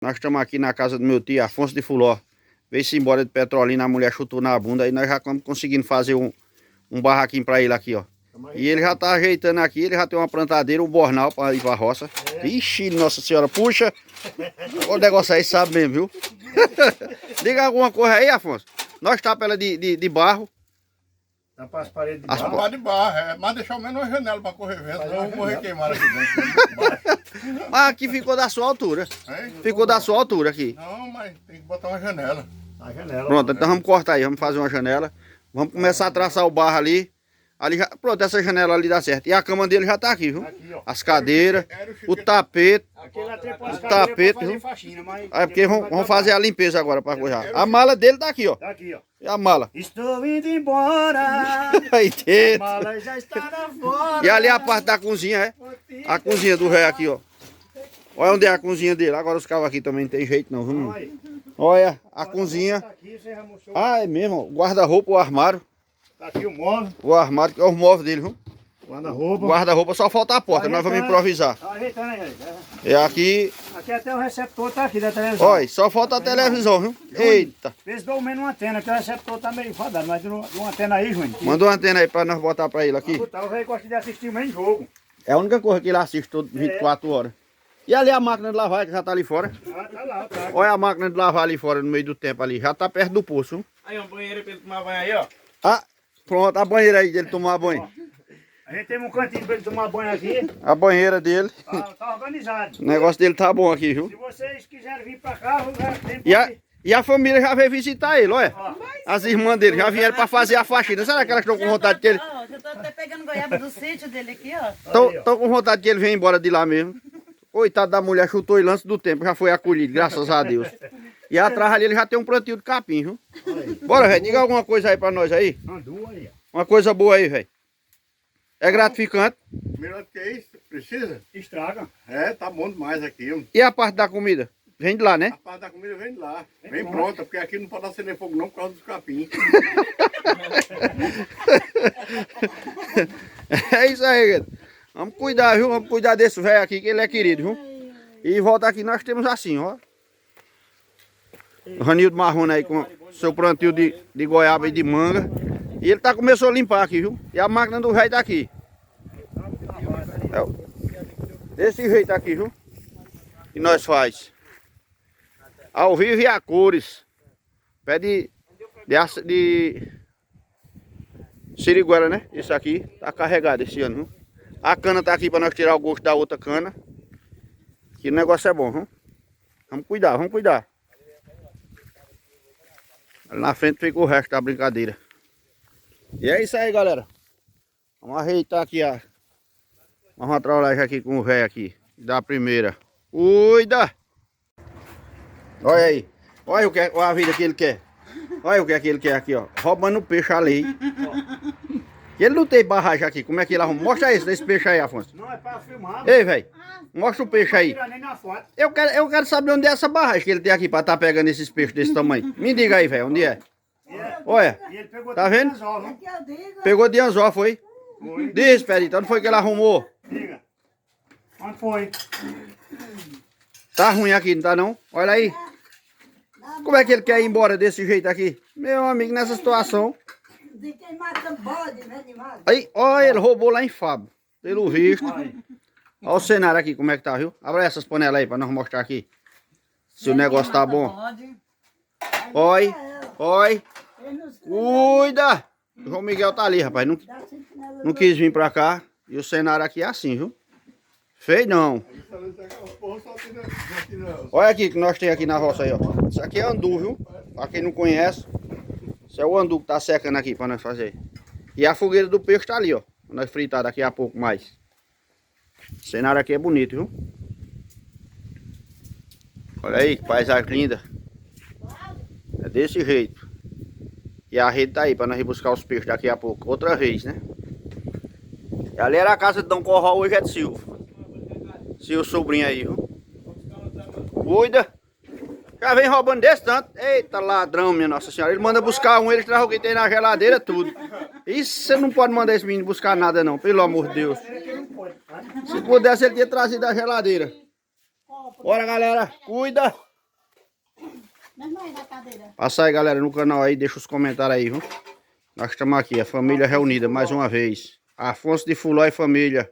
Nós estamos aqui na casa do meu tio, Afonso de Fuló. Veio-se embora de Petrolina, a mulher chutou na bunda. Aí nós já estamos conseguindo fazer um barraquinho para ele aqui, ó. E ele já tá ajeitando aqui, ele já tem uma plantadeira, um bornal para ir para a roça. Ixi, nossa senhora, puxa. O negócio aí sabe mesmo, viu? Diga alguma coisa aí, Afonso. Nós tapa ela de barro. Tapar as paredes de barro. Tapar de barro, é. Mas deixar ao menos uma janela para correr vento. Eu vou morrer queimado aqui dentro. Mas aqui ficou da sua altura. Hein? Ficou da sua altura aqui. Não, mas tem que botar uma janela. A janela. Pronto, então vamos cortar aí, vamos fazer uma janela. Vamos começar a traçar o barro ali. Ali já, pronto, essa janela ali dá certo. E a cama dele já tá aqui, viu? Aqui, ó. As cadeiras, o tapete. Aquele trepou as O cadeiras tapete, pra fazer viu? faxina, mas... Aí porque vamos fazer a limpeza agora para coisar. A mala dele tá aqui, ó. Tá aqui, ó. E a mala? Estou indo embora. Aí A dentro. mala já está lá fora. E ali a parte da cozinha, é? A cozinha do velho aqui, ó. Olha onde é a cozinha dele. Agora os carros aqui também não tem jeito não, viu? Aí. Olha, a cozinha. Tá aqui, você já mostrou. Ah, é mesmo. O guarda-roupa, o armário. Tá aqui o móvel. O armário, que é os móveis dele, viu? O Guarda-roupa. guarda-roupa só falta a porta, nós vamos improvisar. Tá ajeitando aí. É aqui. Aqui até o receptor tá aqui da televisão. Olha, só falta a televisão, viu? Eita. Fez pelo menos uma antena, que o receptor tá meio enfadado. Mas de uma antena aí, Júnior. Manda uma antena aí pra nós botar pra ele aqui. O velho gosta de assistir o mesmo jogo. É a única coisa que ele assiste todo 24 horas. E ali a máquina de lavar que já tá ali fora. Ah, tá lá, tá. Olha a máquina de lavar ali fora no meio do tempo ali. Já tá perto do poço, viu? Aí, um banheiro pra ele tomar banho aí, ó. Ah, pronto, a banheira aí dele tomar banho. A gente tem um cantinho pra ele tomar banho aqui. A banheira dele. Tá organizado. O negócio dele tá bom aqui, viu? Se vocês quiserem vir pra cá, o lugar tem E a família já veio visitar ele, olha. As irmãs dele já vieram pra fazer a faxina. Será que elas estão com vontade que ele... Ó, já tô até pegando goiaba do sítio dele aqui, ó. Estão com vontade que ele venha embora de lá mesmo. Coitado da mulher, chutou ele antes do tempo, já foi acolhido, graças a Deus. E atrás ali ele já tem um plantio de capim, viu? Bora, velho, diga alguma coisa aí pra nós aí. Andou aí, Uma coisa boa aí, velho. É gratificante. Melhor do que isso, precisa? ó. Estraga. É, tá bom demais aqui. E a parte da comida? Vem de lá, né? A parte da comida vem de lá. Vem pronta, porque aqui não pode acender fogo não por causa dos capim. É isso aí, galera. Vamos cuidar, viu? Vamos cuidar desse velho aqui, que ele é querido, viu? E volta aqui, nós temos assim, ó. O Ranildo Marrone aí com seu plantio de goiaba e de manga. E ele começou a limpar aqui, viu? E a máquina do velho tá aqui. Desse jeito aqui, viu? E nós faz. Ao vivo e a cores. Pé de siriguela, né? Isso aqui tá carregado esse ano, viu? A cana tá aqui para nós tirar o gosto da outra cana. Que o negócio é bom, viu? Vamos cuidar, vamos cuidar. Ali na frente fica o resto da brincadeira. E é isso aí, galera. Vamos ajeitar aqui a... Vamos uma trollagem aqui com o velho aqui. Da primeira. Cuida! Olha aí. Olha o que olha a vida que ele quer. Olha o que é que ele quer aqui, ó. Roubando peixe ali. Ele não tem barragem aqui. Como é que ele arruma? Mostra esse peixe aí, Afonso. Não, é pra filmar. Ei, velho. Mostra o peixe aí. Não tira nem na foto. Eu quero saber onde é essa barragem que ele tem aqui pra estar pegando esses peixes desse tamanho. Me diga aí, velho. Onde é? Olha. E ele pegou Tá tudo vendo? nas ovas, Que eu digo. Pegou de anzol, foi? Foi. Diz, Perito. Onde foi que ele arrumou? Diga. Onde foi? Tá ruim aqui, não tá não? Olha aí. Como é que ele quer ir embora desse jeito aqui? Meu amigo, nessa situação. De quem mata bode, né, de mata. Aí, olha, ele roubou lá em Fábio. Pelo visto. Olha o cenário aqui, como é que tá, viu? Abre essas panelas aí pra nós mostrar aqui. Se o negócio tá bom. Olha, olha. Cuida! O João Miguel tá ali, rapaz. Não quis vir pra cá. E o cenário aqui é assim, viu? Feio não. Olha aqui que nós temos aqui na roça aí, ó. Isso aqui é andu, viu? Pra quem não conhece. Isso é o andu que tá secando aqui pra nós fazer. E a fogueira do peixe tá ali, ó. Pra nós fritar daqui a pouco mais. O cenário aqui é bonito, viu? Olha aí, que paisagem linda. É desse jeito. E a rede tá aí pra nós ir buscar os peixes daqui a pouco. Outra vez, né? E ali era a casa de Dom Corral, hoje é de Silva. Seu sobrinho aí, viu? Cuida. Já vem roubando desse tanto. Eita ladrão, minha Nossa Senhora. Ele manda buscar um, ele traz o que tem na geladeira, tudo. Isso você não pode mandar esse menino buscar nada não, pelo amor de Deus. Se pudesse ele tinha trazido a geladeira. Bora, galera. Cuida. Mas não é da cadeira. Passa aí, galera, no canal aí, deixa os comentários aí, viu? Nós estamos aqui, a família reunida mais uma vez. Afonso de Fuló e família.